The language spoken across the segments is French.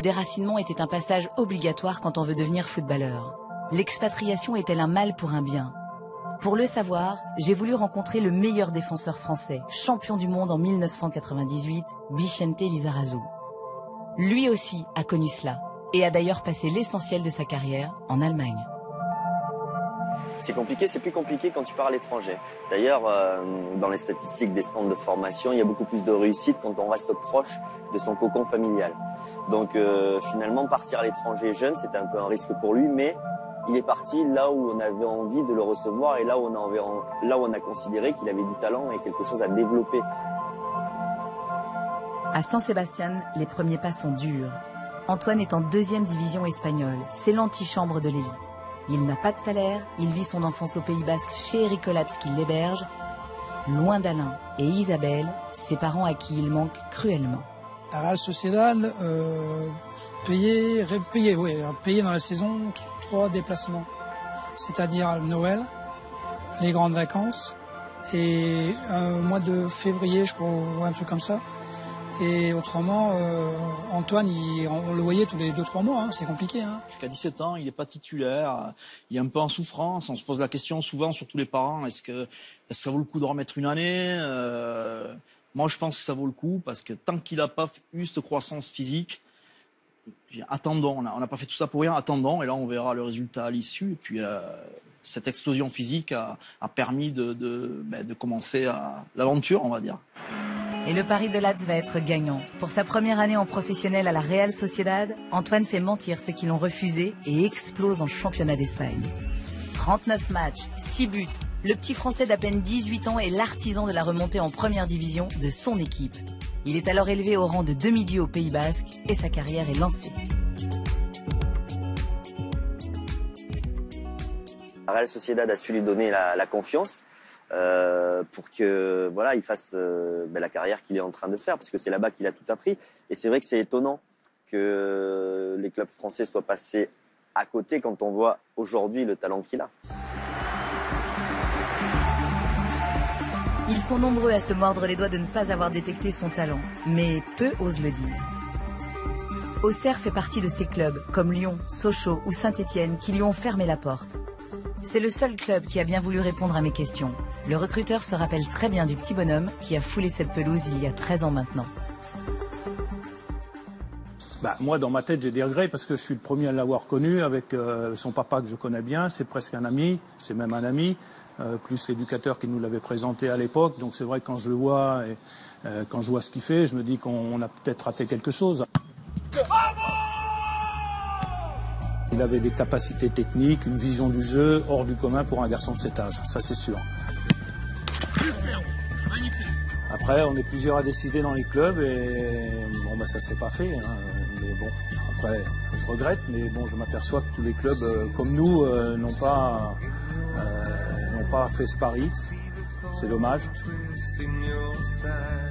déracinement était un passage obligatoire quand on veut devenir footballeur. L'expatriation est-elle un mal pour un bien? Pour le savoir, j'ai voulu rencontrer le meilleur défenseur français, champion du monde en 1998, Vicente Lizarazu. Lui aussi a connu cela et a d'ailleurs passé l'essentiel de sa carrière en Allemagne. C'est compliqué, c'est plus compliqué quand tu pars à l'étranger. D'ailleurs, dans les statistiques des stands de formation, il y a beaucoup plus de réussite quand on reste proche de son cocon familial. Donc finalement, partir à l'étranger jeune, c'était un peu un risque pour lui, mais il est parti là où on avait envie de le recevoir et là où on a considéré qu'il avait du talent et quelque chose à développer. À San Sebastián, les premiers pas sont durs. Antoine est en 2e division espagnole, c'est l'antichambre de l'élite. Il n'a pas de salaire, il vit son enfance au Pays Basque chez Eric Olatz qui l'héberge, loin d'Alain et Isabelle, ses parents à qui il manque cruellement. La Real Sociedad payait dans la saison 3 déplacements, c'est-à-dire Noël, les grandes vacances et un mois de février, je crois, un truc comme ça. Et autrement, Antoine, on le voyait tous les 2-3 mois, hein, c'était compliqué. Hein. Jusqu'à 17 ans, il n'est pas titulaire, il est un peu en souffrance. On se pose la question souvent, surtout les parents, est-ce que ça vaut le coup de remettre une année Moi, je pense que ça vaut le coup, parce que tant qu'il n'a pas eu cette croissance physique, attendons, on n'a pas fait tout ça pour rien, attendons, et là on verra le résultat à l'issue. Et puis cette explosion physique a permis de commencer l'aventure, on va dire. Et le pari de Latz va être gagnant. Pour sa première année en professionnel à la Real Sociedad, Antoine fait mentir ceux qui l'ont refusé et explose en championnat d'Espagne. 39 matchs, 6 buts. Le petit Français d'à peine 18 ans est l'artisan de la remontée en première division de son équipe. Il est alors élevé au rang de demi-dieu au Pays Basque et sa carrière est lancée. La Real Sociedad a su lui donner la confiance. Pour que voilà, il fasse la carrière qu'il est en train de faire, parce que c'est là-bas qu'il a tout appris. Et c'est vrai que c'est étonnant que les clubs français soient passés à côté quand on voit aujourd'hui le talent qu'il a. Ils sont nombreux à se mordre les doigts de ne pas avoir détecté son talent, mais peu osent le dire. Auxerre fait partie de ces clubs, comme Lyon, Sochaux ou Saint-Étienne, qui lui ont fermé la porte. C'est le seul club qui a bien voulu répondre à mes questions. Le recruteur se rappelle très bien du petit bonhomme qui a foulé cette pelouse il y a 13 ans maintenant. Moi, dans ma tête, j'ai des regrets parce que je suis le premier à l'avoir connu avec son papa que je connais bien. C'est presque un ami, c'est même un ami, plus l'éducateur qui nous l'avait présenté à l'époque. Donc c'est vrai que quand je le vois et quand je vois ce qu'il fait, je me dis qu'on a peut-être raté quelque chose. Il avait des capacités techniques, une vision du jeu hors du commun pour un garçon de cet âge, ça c'est sûr. Après, on est plusieurs à décider dans les clubs et bon, ça s'est pas fait. Hein. Mais bon, après, je regrette, mais bon, je m'aperçois que tous les clubs comme nous n'ont pas fait ce pari. C'est dommage.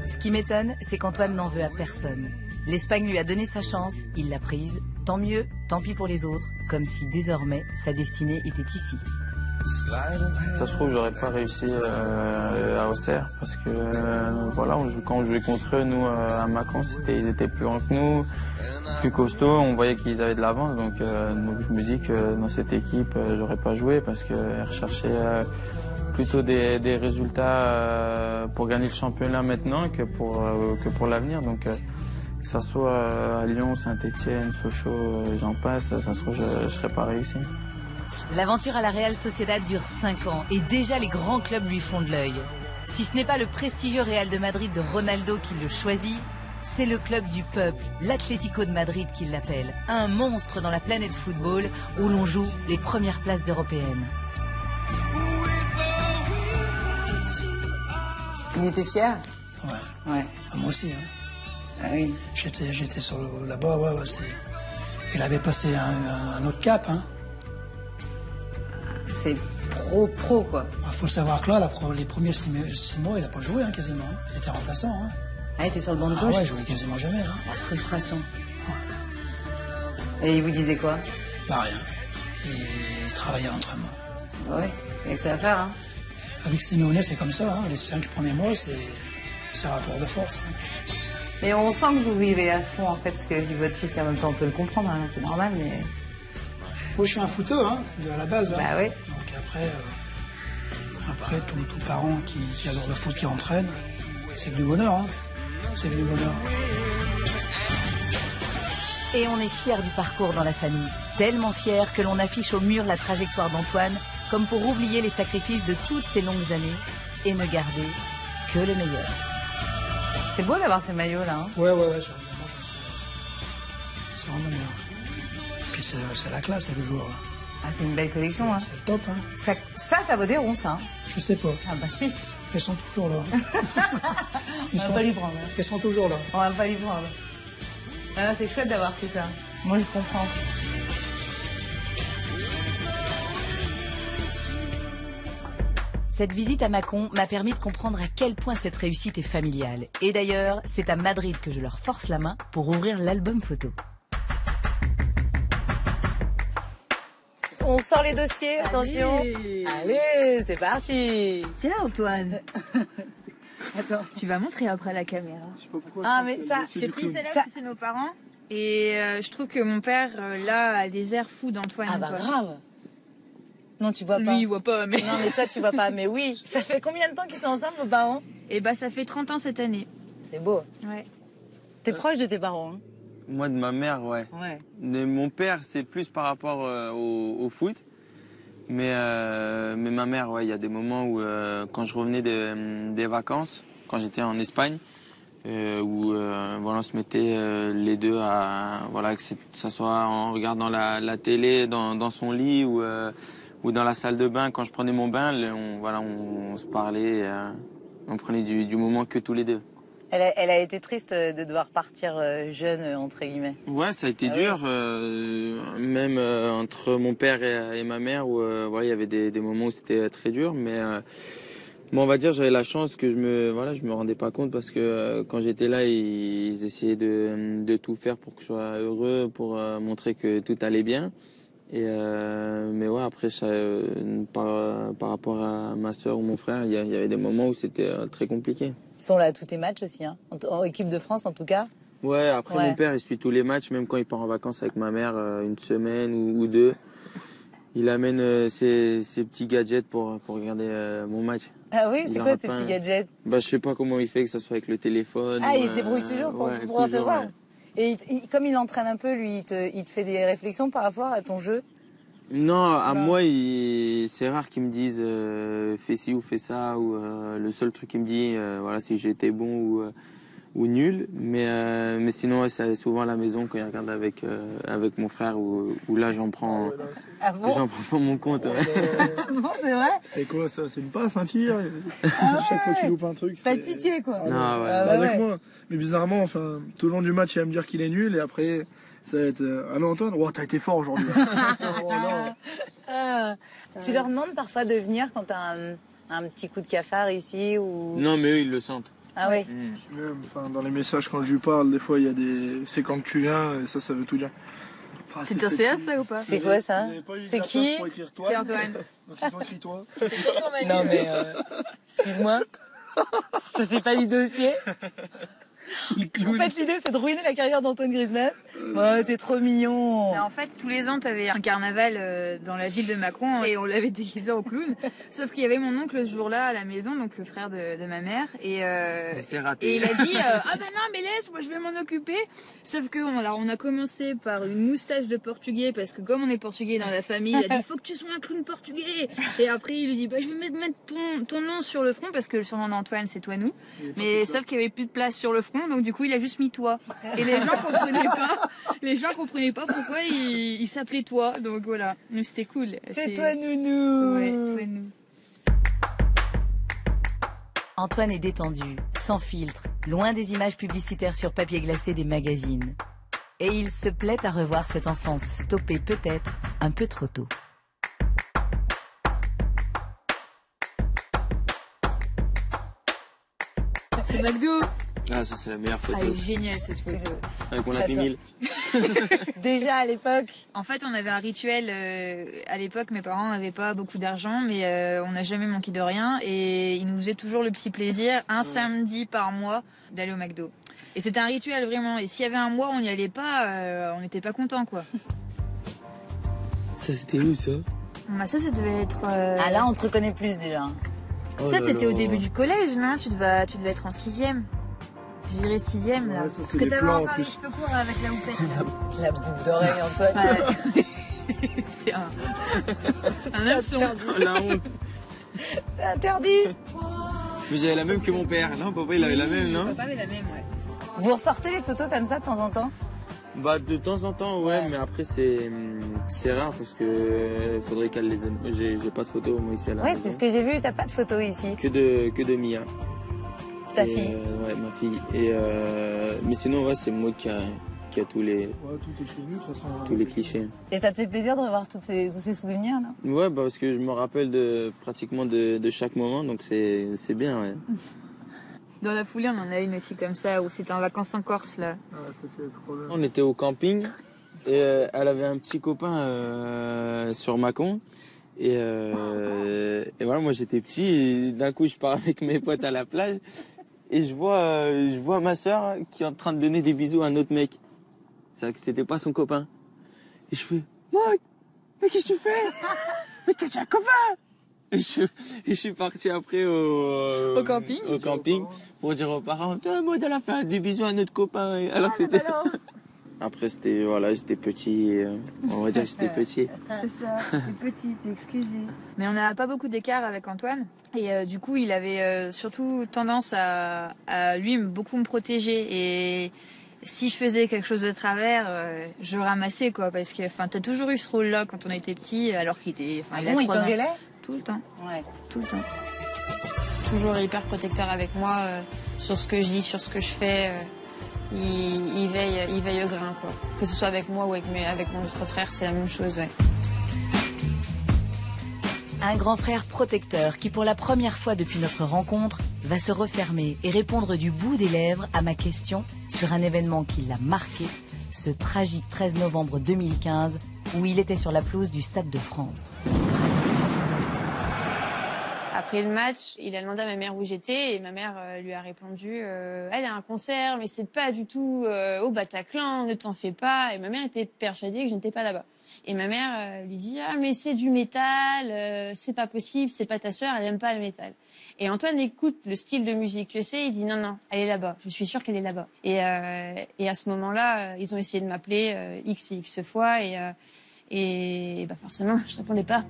Ce qui m'étonne, c'est qu'Antoine n'en veut à personne. L'Espagne lui a donné sa chance, il l'a prise. Tant mieux, tant pis pour les autres, comme si désormais sa destinée était ici. Ça se trouve, j'aurais pas réussi à Auxerre parce que voilà, quand on jouait contre eux, nous à Mâcon, ils étaient plus grands que nous, plus costauds, on voyait qu'ils avaient de l'avance. Donc je me dis que dans cette équipe, j'aurais pas joué parce qu'elle recherchait plutôt des résultats pour gagner le championnat maintenant que pour l'avenir. Donc que ça soit à Lyon, Saint-Étienne, Sochaux, j'en passe, ça se trouve, je serais pas réussi. L'aventure à la Real Sociedad dure 5 ans et déjà les grands clubs lui font de l'œil. Si ce n'est pas le prestigieux Real de Madrid de Ronaldo qui le choisit, c'est le club du peuple, l'Atlético de Madrid qui l'appelle. Un monstre dans la planète football où l'on joue les premières places européennes. Il était fier? Ouais. Moi aussi. Hein. Ah oui. J'étais sur là-bas, il avait passé un autre cap. Hein. C'est pro, quoi. Il faut savoir que là, les premiers 6 mois, il n'a pas joué quasiment. Il était remplaçant. Hein. Ah, il était sur le banc de touche? Ouais, il jouait quasiment jamais. Hein. La frustration. Ouais. Et il vous disait quoi? Rien. Il travaillait à l'entraînement. Oui, il y a que ça à faire. Hein. Avec Simeone, c'est comme ça. Hein. Les 5 premiers mois, c'est rapport de force. Hein. Mais on sent que vous vivez à fond, en fait, ce que vit votre fils, et en même temps, on peut le comprendre, hein, c'est normal, mais... Moi, je suis un footeur, hein, à la base. Hein. Bah oui. Donc après tout parent qui adore le foot, qui entraîne, c'est que du bonheur, hein. C'est que du bonheur. Et on est fiers du parcours dans la famille. Tellement fiers que l'on affiche au mur la trajectoire d'Antoine, comme pour oublier les sacrifices de toutes ces longues années et ne garder que le meilleur. C'est beau d'avoir ces maillots, là. Hein. Ouais, sérieusement, c'est vraiment bien. Puis c'est la classe, c'est le joueur. Ah, c'est une belle collection, hein. C'est le top, hein. Ça vaut des ronds, ça. Hein. Je sais pas. Ah bah si. Ils sont toujours là. On va pas lui prendre. Hein. Ils sont toujours là. On va pas lui prendre. Ah, c'est chouette d'avoir fait ça. Moi, je comprends. Cette visite à Mâcon m'a permis de comprendre à quel point cette réussite est familiale. Et d'ailleurs, c'est à Madrid que je leur force la main pour ouvrir l'album photo. On sort les dossiers, attention. Allez, c'est parti. Tiens, Antoine. Attends. Tu vas montrer après la caméra. Ah, mais ça, J'ai pris celle-là parce que c'est nos parents. Et je trouve que mon père, là, a des airs fous d'Antoine. Ah bah grave. Non, tu vois pas. Lui, il voit pas, mais... Non, mais toi, tu vois pas. Mais oui. Ça fait combien de temps qu'ils sont ensemble, vos parents? Et bah, ça fait 30 ans cette année. C'est beau. Ouais. T'es proche de tes parents, hein? Moi, de ma mère, ouais. Ouais. De mon père, c'est plus par rapport au foot. Mais ma mère, ouais, il y a des moments où, quand je revenais des vacances, quand j'étais en Espagne, où voilà, on se mettait les deux à, voilà, que ça soit en regardant la télé dans son lit ou dans la salle de bain, quand je prenais mon bain, on se parlait, on prenait du moment que tous les deux. Elle a été triste de devoir partir jeune, entre guillemets. Ouais, ça a été dur, même entre mon père et ma mère, où voilà, il y avait des moments où c'était très dur, mais bon, on va dire j'avais la chance que je me rendais pas compte, parce que quand j'étais là, ils essayaient de tout faire pour que je sois heureux, pour montrer que tout allait bien. Et mais ouais, après par rapport à ma soeur ou mon frère, il y avait des moments où c'était très compliqué. Ils sont là à tous tes matchs aussi, hein. En équipe de France en tout cas. Ouais, après mon père il suit tous les matchs, même quand il part en vacances avec ma mère une semaine ou deux. Il amène ses petits gadgets pour regarder mon match. Ah oui, c'est quoi ces petits gadgets? Bah je sais pas comment il fait, que ce soit avec le téléphone. Ah, il se débrouille toujours pour pouvoir te voir. Et comme il entraîne un peu, lui, il te fait des réflexions par rapport à ton jeu? Non, à moi, c'est rare qu'ils me disent fais ci ou fais ça, ou le seul truc qu'il me dit, voilà, si j'étais bon ou nul. Mais sinon, c'est souvent à la maison quand il regarde avec mon frère, où là, j'en prends pas mon compte. Ouais. Bon, c'est vrai? C'est quoi ça? C'est une passe, un tir? Ah chaque fois qu'il loupe un truc. Pas de pitié, quoi. Non, ouais. Avec moi. Mais bizarrement, enfin, tout le long du match, il va me dire qu'il est nul, et après, ça va être allô Antoine, oh, t'as été fort aujourd'hui. Tu leur demandes parfois de venir quand t'as un petit coup de cafard ici ou... Non, mais eux, ils le sentent. Ah oui. Même, enfin, dans les messages, quand je lui parle, des fois, il y a des. C'est quand tu viens, et ça veut tout dire. Enfin, c'est un CA, ça ou pas? C'est quoi ça? C'est qui? C'est Antoine. Donc ils ont écrit toi. Non mais excuse-moi, ça c'est pas du dossier. En fait l'idée c'est de ruiner la carrière d'Antoine Griezmann. Ouais, t'es trop mignon. Mais en fait tous les ans t'avais un carnaval dans la ville de Mâcon et on l'avait déguisé en clown. Sauf qu'il y avait mon oncle ce jour-là à la maison, donc le frère de ma mère, et c'est raté. Et il a dit ah ben non mais laisse, moi je vais m'en occuper. Sauf que on a commencé par une moustache de portugais, parce que comme on est portugais dans la famille, il a dit faut que tu sois un clown portugais. Et après il lui dit bah je vais mettre ton nom sur le front, parce que le surnom d'Antoine c'est toi nous. Mais sauf qu'il y avait plus de place sur le front, donc du coup il a juste mis toi. Et les gens comprenaient pas pourquoi il s'appelait toi. Donc voilà, mais c'était cool. C'est toi nounou. Ouais, toi nous. Antoine est détendu, sans filtre, loin des images publicitaires sur papier glacé des magazines. Et il se plaît à revoir cette enfance stoppée peut-être un peu trop tôt. Au McDo. Ah, ça c'est la meilleure photo. Ah, elle est géniale cette photo. Avec mon Happy Meal. Déjà à l'époque. En fait, on avait un rituel. À l'époque, mes parents n'avaient pas beaucoup d'argent, mais on n'a jamais manqué de rien. Et ils nous faisaient toujours le petit plaisir, un samedi par mois, d'aller au McDo. Et c'était un rituel vraiment. Et s'il y avait un mois où on n'y allait pas, on n'était pas content quoi. Ça c'était où ça? Bah ça devait être. Ah là on te reconnaît plus déjà. Oh ça là t'étais là. au début du collège, non? Tu devais être en 6e. Je dirais 6e là. Ouais, ça, c'est Parce que des t'avais plans, en encore les plus. cheveux courts avec la houppette. Là. La boucle d'oreille Antoine. Ouais. C'est un hameçon. La honte. C'est interdit. Mais j'avais la même que mon père. Non, papa il avait la même, non? Papa avait la même, ouais. Vous ressortez les photos comme ça de temps en temps? Bah de temps en temps ouais, mais après c'est rare parce que faudrait qu'elle les aime. J'ai pas de photos moi ici à la Ouais, maison. c'est ce que j'ai vu, t'as pas de photos ici. Que de Mia. Ta Et, fille. ouais, ma fille. Et mais sinon ouais, c'est moi qui a tous les Ouais, tout est chez nous, de toute façon. tous les clichés. Et ça te fait plaisir de revoir tous ces souvenirs là? Ouais, bah parce que je me rappelle pratiquement de chaque moment, donc c'est bien ouais. Dans la foulée, on en a une aussi comme ça, où c'était en vacances en Corse, là. Ah, ça c'est trop bien. On était au camping et elle avait un petit copain sur Mâcon. Et voilà, moi j'étais petit et d'un coup je pars avec mes potes à la plage et je vois ma soeur qui est en train de donner des bisous à un autre mec. C'est vrai que c'était pas son copain. Et je fais « Mec, mais qu'est-ce que tu fais? Mais t'es déjà un copain !» Et je suis parti après Au camping. Au camping pour dire aux parents « Moi, elle a fait des bisous à notre copain. » Alors que c'était... Après, c'était, voilà, j'étais petit, on va dire que j'étais petit. C'est ça, t'es petite, t'es excusée. Mais on n'a pas beaucoup d'écart avec Antoine. Et du coup, il avait surtout tendance à lui beaucoup me protéger. Et si je faisais quelque chose de travers, je le ramassais, quoi. Parce que t'as toujours eu ce rôle-là quand on était petit, alors qu'il était. Ah Il a bon, il 3 ans. t'engueulait? Tout le temps. Ouais. Tout le temps. Toujours hyper protecteur avec moi sur ce que je dis, sur ce que je fais. Il veille au grain, quoi. Que ce soit avec moi ou avec mon autre frère, c'est la même chose, ouais. Un grand frère protecteur qui, pour la première fois depuis notre rencontre, va se refermer et répondre du bout des lèvres à ma question sur un événement qui l'a marqué, ce tragique 13 novembre 2015, où il était sur la pelouse du Stade de France. Après le match, il a demandé à ma mère où j'étais et ma mère lui a répondu elle a un concert, mais c'est pas du tout au Bataclan, ne t'en fais pas. Et ma mère était persuadée que je n'étais pas là-bas. Et ma mère lui dit ah mais c'est du métal, c'est pas possible, c'est pas ta sœur, elle aime pas le métal. Et Antoine écoute le style de musique que c'est, il dit non, elle est là-bas, je suis sûre qu'elle est là-bas. Et à ce moment-là, ils ont essayé de m'appeler x et x fois et forcément, je répondais pas.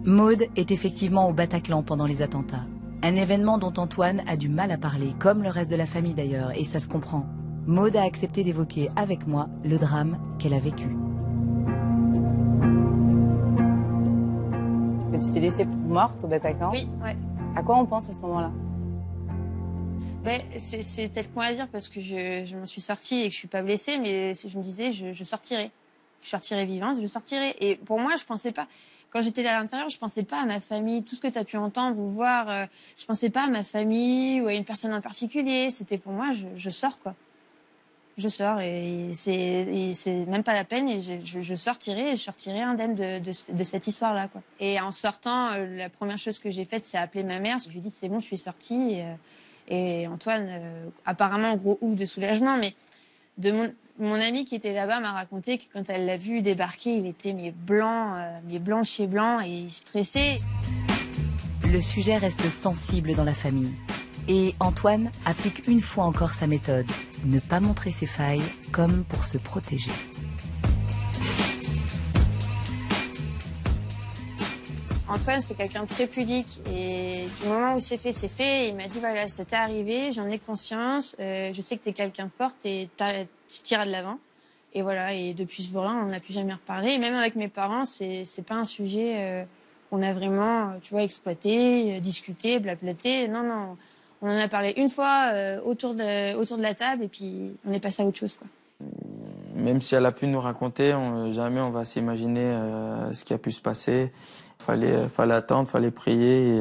Maude est effectivement au Bataclan pendant les attentats. Un événement dont Antoine a du mal à parler, comme le reste de la famille d'ailleurs, et ça se comprend. Maude a accepté d'évoquer avec moi le drame qu'elle a vécu. Tu t'es laissée morte au Bataclan? Oui, ouais. À quoi on pense à ce moment-là? C'est tel qu'on va dire parce que je m'en suis sortie et que je suis pas blessée, mais je me disais je sortirai. Je sortirai vivante, je sortirai. Et pour moi, je pensais pas... Quand j'étais là à l'intérieur, je pensais pas à ma famille. Tout ce que tu as pu entendre ou voir, je pensais pas à ma famille ou à une personne en particulier. C'était pour moi, je sors, quoi. Je sors et c'est même pas la peine. Et je sortirai et je sortirai indemne de cette histoire-là, quoi. Et en sortant, la première chose que j'ai faite, c'est appeler ma mère. Je lui ai dit, c'est bon, je suis sortie. Et Antoine, apparemment, gros ouf de soulagement, mais mon ami qui était là-bas m'a raconté que quand elle l'a vu débarquer, il était blanc de chez blanc et il stressait. Le sujet reste sensible dans la famille. Et Antoine applique une fois encore sa méthode, ne pas montrer ses failles comme pour se protéger. Antoine, c'est quelqu'un de très pudique et du moment où c'est fait, il m'a dit voilà, ça t'est arrivé, j'en ai conscience, je sais que t'es quelqu'un de forte et tu tireras de l'avant. Et voilà, et depuis ce jour-là, on n'a plus jamais reparlé. Et même avec mes parents, c'est pas un sujet qu'on a vraiment, tu vois, exploité, discuté, blablaté. Non, on en a parlé une fois autour de la table et puis on est passé à autre chose, quoi. Même si elle a pu nous raconter, jamais on va s'imaginer ce qui a pu se passer. Fallait attendre, fallait prier.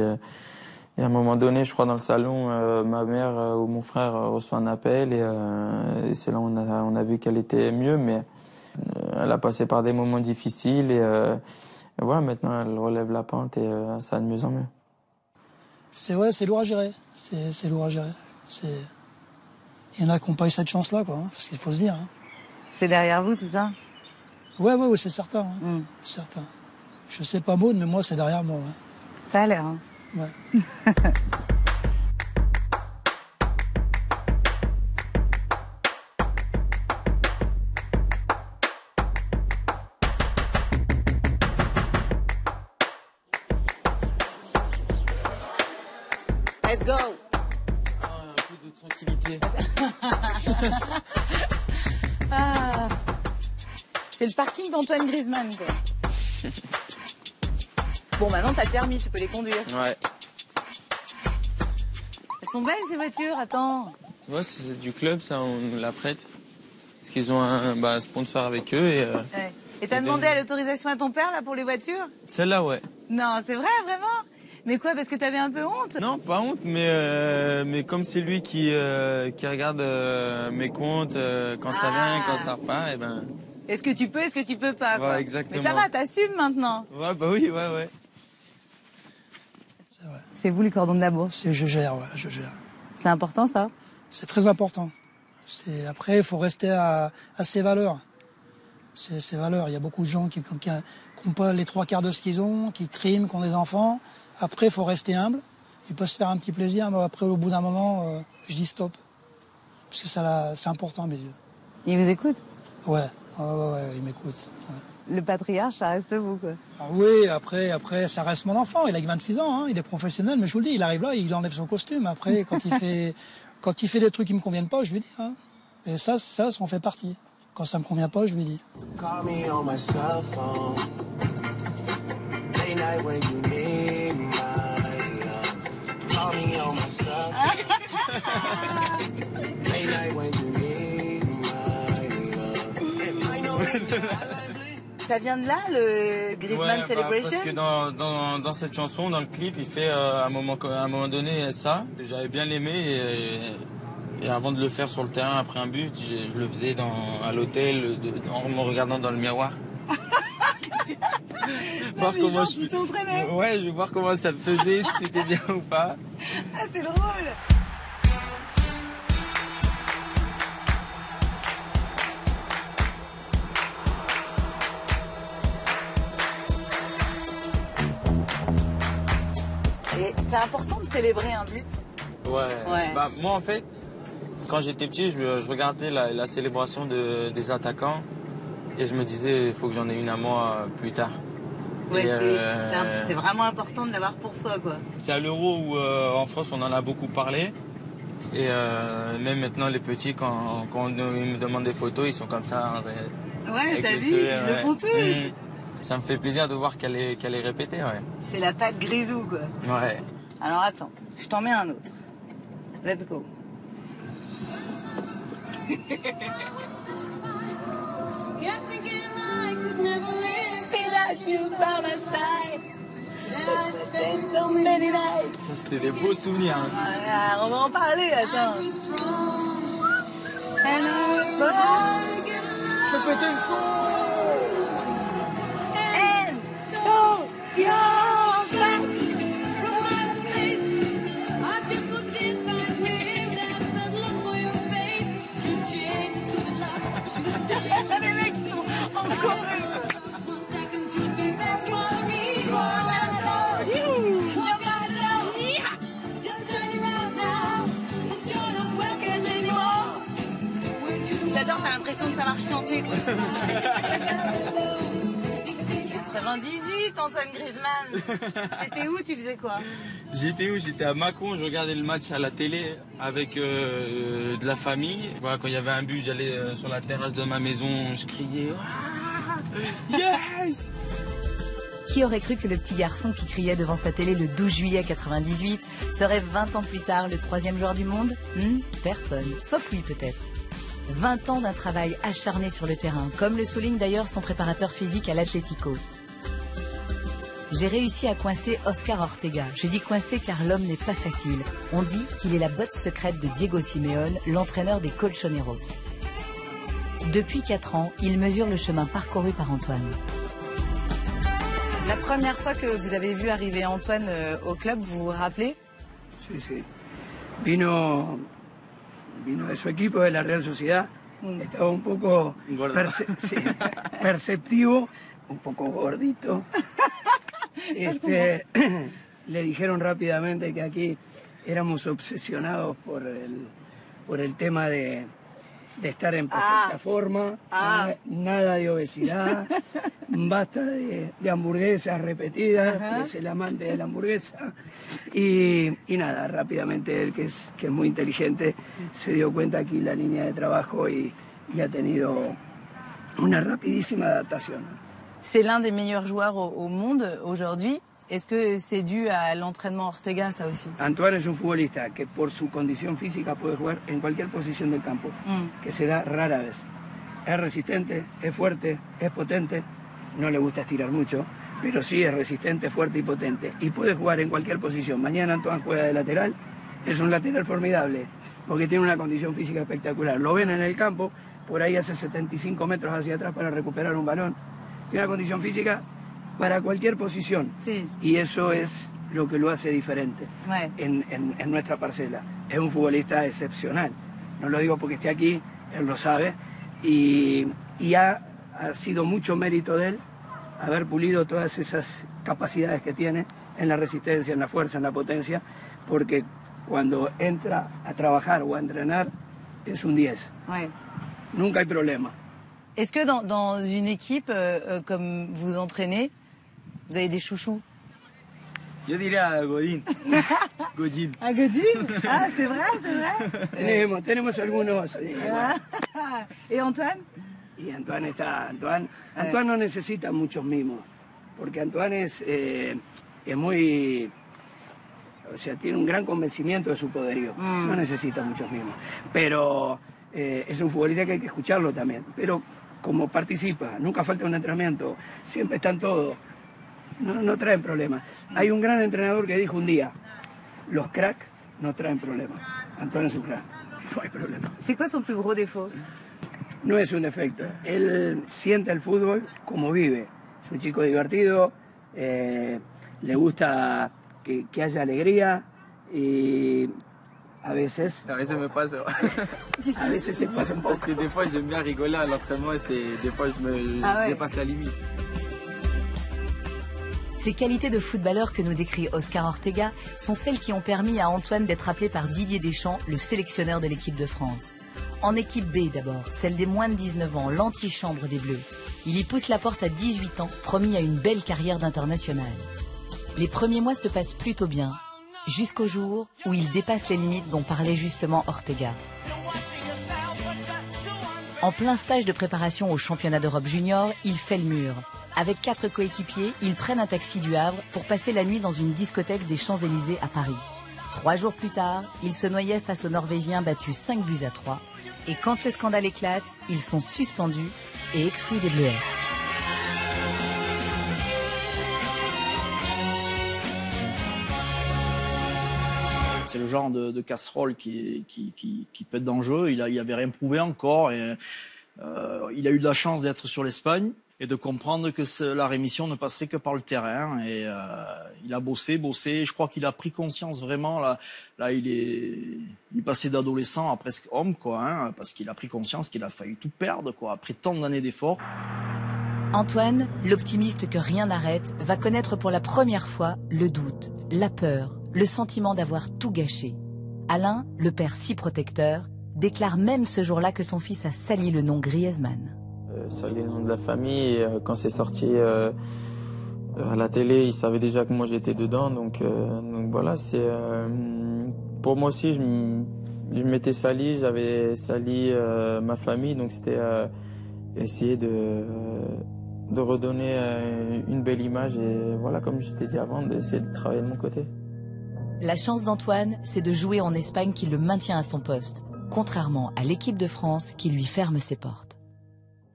Et à un moment donné, je crois dans le salon, ma mère ou mon frère reçoit un appel et c'est là où on a vu qu'elle était mieux, mais elle a passé par des moments difficiles et voilà, maintenant elle relève la pente et ça va de mieux en mieux. C'est lourd à gérer. C'est lourd à gérer. Il y en a qui n'ont pas eu cette chance-là, quoi, parce qu'il faut se dire. C'est derrière vous tout ça? Ouais, c'est certain. Certain. Je sais pas Maud, mais moi, c'est derrière moi. Ça a l'air. Ouais. Let's go. Un peu de tranquillité. C'est le parking d'Antoine Griezmann, quoi. Bon, maintenant t'as le permis, tu peux les conduire. Ouais. Elles sont belles ces voitures, attends. Ouais, c'est du club, ça, on nous la prête. Parce qu'ils ont un sponsor avec eux et... Ouais. Et t'as demandé à l'autorisation à ton père, là, pour les voitures? Celle-là, ouais. Non, c'est vrai, vraiment? Mais quoi, parce que t'avais un peu honte? Non, pas honte, mais comme c'est lui qui regarde mes comptes quand ça vient, quand ça repart, et ben... Est-ce que tu peux, est-ce que tu peux pas, quoi? Ouais, exactement. Mais ça va, t'assumes maintenant. Ouais, bah oui, ouais. C'est vous, les cordons de la bourse? Je gère. C'est important, ça? C'est très important. Après, il faut rester à ses valeurs. Ses valeurs. Il y a beaucoup de gens qui n'ont pas les 3/4 de ce qu'ils ont, qui triment, qui ont des enfants. Après, il faut rester humble. Il peut se faire un petit plaisir, mais après, au bout d'un moment, je dis stop. Parce que c'est important à mes yeux. Il vous écoute? Ouais, il m'écoute. Ouais. Le patriarche, ça reste vous, quoi. Ah oui, après, ça reste mon enfant. Il a que 26 ans, il est professionnel, mais je vous le dis, il arrive là, il enlève son costume. Après, quand il fait des trucs qui me conviennent pas, je lui dis. Et ça en fait partie. Quand ça me convient pas, je lui dis. Ça vient de là, le Griezmann Celebration? Parce que dans cette chanson, dans le clip, il fait à un moment donné ça. J'avais bien aimé et avant de le faire sur le terrain après un but, je le faisais à l'hôtel en me regardant dans le miroir. Voir comment tu t'entraînais. Ouais, je vais voir comment ça me faisait, si c'était bien ou pas. Ah, c'est drôle. Et c'est important de célébrer un but. Ouais. Bah, moi, en fait, quand j'étais petit, je regardais la célébration des attaquants et je me disais, il faut que j'en ai une à moi plus tard. Ouais, c'est vraiment important de l'avoir pour soi, quoi. C'est à l'Euro où, en France, on en a beaucoup parlé. Et même maintenant, les petits, quand ils me demandent des photos, ils sont comme ça. Ouais, t'as vu, ils le font tous. Ça me fait plaisir de voir qu'elle est répétée, ouais. C'est la patte grisou, quoi. Ouais. Alors attends, je t'en mets un autre. Let's go. Ça, c'était des beaux souvenirs. Hein. Voilà, on va en parler, attends. Je peux péter le son. Les mecs sont encore J'adore, t'as l'impression de savoir chanter, quoi. 98, Antoine Griezmann. T'étais où? Tu faisais quoi? J'étais où? J'étais à Mâcon, je regardais le match à la télé avec de la famille. Voilà, quand il y avait un but, j'allais sur la terrasse de ma maison, je criais Yes! Qui aurait cru que le petit garçon qui criait devant sa télé le 12 juillet 98 serait 20 ans plus tard le 3e joueur du monde? Personne. Sauf lui peut-être. 20 ans d'un travail acharné sur le terrain, comme le souligne d'ailleurs son préparateur physique à l'Atlético. J'ai réussi à coincer Oscar Ortega. Je dis coincer car l'homme n'est pas facile. On dit qu'il est la botte secrète de Diego Simeone, l'entraîneur des Colchoneros. Depuis 4 ans, il mesure le chemin parcouru par Antoine. La première fois que vous avez vu arriver Antoine au club, vous vous rappelez? Sì. Vino vino de su equipo, de la Real Sociedad. Estaba un poco perceptivo, un poco gordito. Le dijeron rápidamente que aquí éramos obsesionados por el tema de estar en perfecta forma, nada de obesidad, basta de hamburguesas repetidas, es el amante de la hamburguesa. Y nada, rápidamente él, que es muy inteligente, se dio cuenta aquí la línea de trabajo y ha tenido una rapidísima adaptación. C'est l'un des meilleurs joueurs au monde aujourd'hui. Est-ce que c'est dû à l'entraînement Ortega, ça aussi? Antoine es un futbolista que por su condición física puede jugar en cualquier posición del campo, que se da rara vez. Es resistente, es fuerte, es potente, no le gusta estirar mucho, pero sí es resistente, fuerte y potente. Y puede jugar en cualquier posición. Mañana Antoine juega de lateral, es un lateral formidable, porque tiene una condición física espectacular. Lo ven en el campo, por ahí hace 75 metros hacia atrás para recuperar un balón. Tiene una condición física para cualquier posición, y eso es lo que lo hace diferente en nuestra parcela. Es un futbolista excepcional, no lo digo porque esté aquí, él lo sabe, y ha sido mucho mérito de él haber pulido todas esas capacidades que tiene en la resistencia, en la fuerza, en la potencia, porque cuando entra a trabajar o a entrenar es un 10. Nunca hay problema. Est-ce que dans une équipe comme vous entraînez, vous avez des chouchous? Yo diría Godín. Godín. Ah, Godín? Ah, c'est vrai. Tenemos algunos. ¿Y Antoine? Y Antoine no necesita muchos mimos, porque Antoine es muy... O sea, tiene un gran convencimiento de su poderío. No necesita muchos mimos. Pero es un futbolista que hay que escucharlo también. Pero como participa, nunca falta un entrenamiento, siempre está en todo. No traen problemas. Hay un gran entrenador que dijo un día, los cracks no traen problemas. Antoine es un crack, no hay problema. C'est quoi son plus gros défaut? No es un defecto. Él siente el fútbol como vive. Es un chico divertido, le gusta que haya alegría y a veces me paso. A veces se pasa un poco. Parce que des fois j'aime bien rigoler à l'entraînement et des fois je dépasse la limite. Ces qualités de footballeur que nous décrit Oscar Ortega sont celles qui ont permis à Antoine d'être appelé par Didier Deschamps le sélectionneur de l'équipe de France. En équipe B d'abord, celle des moins de 19 ans, l'antichambre des Bleus. Il y pousse la porte à 18 ans, promis à une belle carrière d'international. Les premiers mois se passent plutôt bien, jusqu'au jour où il dépasse les limites dont parlait justement Ortega. En plein stage de préparation au championnat d'Europe junior, il fait le mur. Avec 4 coéquipiers, ils prennent un taxi du Havre pour passer la nuit dans une discothèque des Champs-Élysées à Paris. 3 jours plus tard, ils se noyaient face aux Norvégiens battus 5-3. Et quand le scandale éclate, ils sont suspendus et exclus des Bleuets. C'est le genre de casserole qui peut être dangereux. Il avait rien prouvé encore. Et, il a eu de la chance d'être sur l'Espagne et de comprendre que la rémission ne passerait que par le terrain. Et il a bossé. Je crois qu'il a pris conscience vraiment. Là, il est passé d'adolescent à presque homme, quoi, hein, parce qu'il a pris conscience qu'il a failli tout perdre, quoi, après tant d'années d'efforts. Antoine, l'optimiste que rien n'arrête, va connaître pour la première fois le doute, la peur, le sentiment d'avoir tout gâché. Alain, le père si protecteur, déclare même ce jour-là que son fils a sali le nom Griezmann. Sali le nom de la famille, et, quand c'est sorti à la télé, il savait déjà que moi j'étais dedans, donc voilà, c'est pour moi aussi, je m'étais sali, j'avais sali ma famille, donc c'était essayer de redonner une belle image et voilà, comme je t'ai dit avant, d'essayer de travailler de mon côté. La chance d'Antoine, c'est de jouer en Espagne qui le maintient à son poste, contrairement à l'équipe de France qui lui ferme ses portes.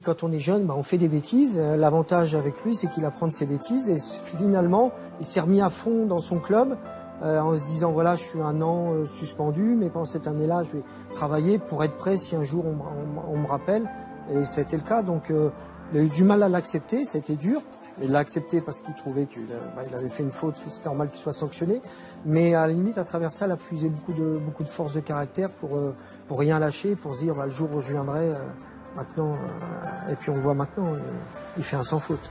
Quand on est jeune, on fait des bêtises. L'avantage avec lui, c'est qu'il apprend de ses bêtises et finalement, il s'est remis à fond dans son club en se disant voilà, je suis un an suspendu, mais pendant cette année-là, je vais travailler pour être prêt si un jour on me rappelle. Et ça a été le cas, donc il a eu du mal à l'accepter, ça a été dur. Il l'a accepté parce qu'il trouvait qu'il avait fait une faute, c'est normal qu'il soit sanctionné. Mais à la limite, à travers ça, il a puisé beaucoup de force de caractère pour rien lâcher, pour se dire le jour où je viendrai, maintenant, et puis on le voit maintenant, il fait un sans faute.